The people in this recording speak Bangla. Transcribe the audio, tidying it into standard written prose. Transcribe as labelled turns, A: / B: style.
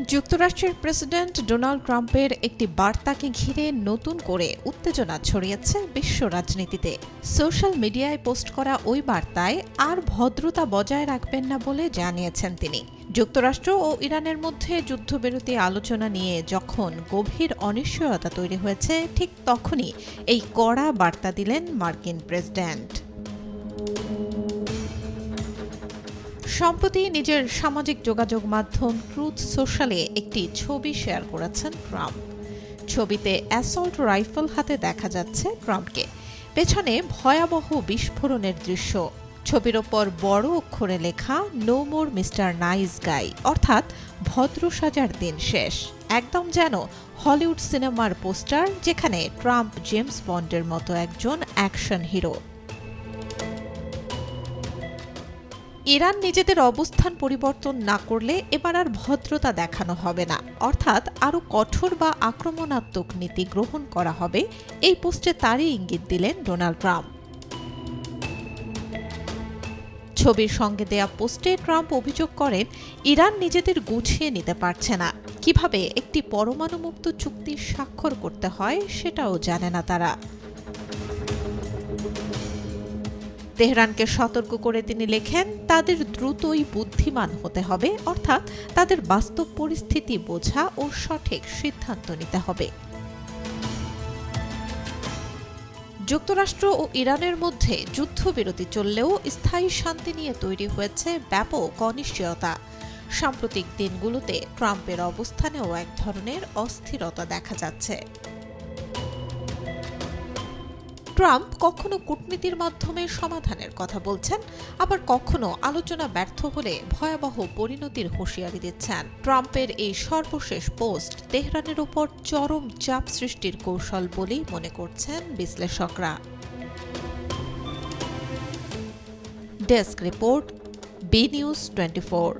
A: যুক্তরাষ্ট্রের প্রেসিডেন্ট ডোনাল্ড ট্রাম্পের একটি বার্তাকে ঘিরে নতুন করে উত্তেজনা ছড়িয়েছে বিশ্ব রাজনীতিতে। সোশ্যাল মিডিয়ায় পোস্ট করা ওই বার্তায় আর ভদ্রতা বজায় রাখবেন না বলে জানিয়েছেন তিনি। যুক্তরাষ্ট্র ও ইরানের মধ্যে যুদ্ধবিরতি আলোচনা নিয়ে যখন গভীর অনিশ্চয়তা তৈরি হয়েছে, ঠিক তখনই এই কড়া বার্তা দিলেন মার্কিন প্রেসিডেন্ট। সম্প্রতি নিজের সামাজিক যোগাযোগ মাধ্যম ট্রুথ সোশ্যালে একটি ছবি শেয়ার করেছেন ট্রাম্প। ছবিতে অ্যাসল্ট রাইফেল হাতে দেখা যাচ্ছে ট্রাম্পকে, পেছনে ভয়াবহ বিস্ফোরণের দৃশ্য। ছবির ওপর বড় অক্ষরে লেখা no more mister nice guy, অর্থাৎ ভদ্র সাজার দিন শেষ। একদম যেন হলিউড সিনেমার পোস্টার, যেখানে ট্রাম্প জেমস বন্ডের মতো একজন অ্যাকশন হিরো। ইরান নিজেদের অবস্থান পরিবর্তন না করলে এবার আর ভদ্রতা দেখানো হবে না, অর্থাৎ আরও কঠোর বা আক্রমণাত্মক নীতি গ্রহণ করা হবে। এই পোস্টে তারই ইঙ্গিত দিলেন ডোনাল্ড ট্রাম্প। ছবির সঙ্গে দেয়া পোস্টে ট্রাম্প অভিযোগ করেন, ইরান নিজেদের গুছিয়ে নিতে পারছে না, কিভাবে একটি পরমাণুমুক্ত চুক্তি স্বাক্ষর করতে হয় সেটাও জানে না তারা। তেহরানকে সতর্ক করে তিনি লেখেন, তাদের দ্রুতই বুদ্ধিমান হতে হবে, অর্থাৎ তাদের বাস্তব পরিস্থিতি বোঝা ও সঠিক সিদ্ধান্ত নিতে হবে। যুক্তরাষ্ট্র ও ইরানের মধ্যে যুদ্ধবিরতি চললেও স্থায়ী শান্তি নিয়ে তৈরি হয়েছে ব্যাপক অনিশ্চয়তা। সাম্প্রতিক দিনগুলোতে ট্রাম্পের অবস্থানেও এক ধরনের অস্থিরতা দেখা যাচ্ছে। ট্রাম্প কখনো কূটনীতির মাধ্যমে সমাধানের কথা বলছেন, আবার কখনো আলোচনা ব্যর্থ হলে ভয়াবহ পরিণতির হুঁশিয়ারি দিচ্ছেন। ট্রাম্পের এই সর্বশেষ পোস্ট তেহরানের উপর চরম চাপ সৃষ্টির কৌশল বলেই মনে করছেন বিশ্লেষকরা। Desk report, B news 24।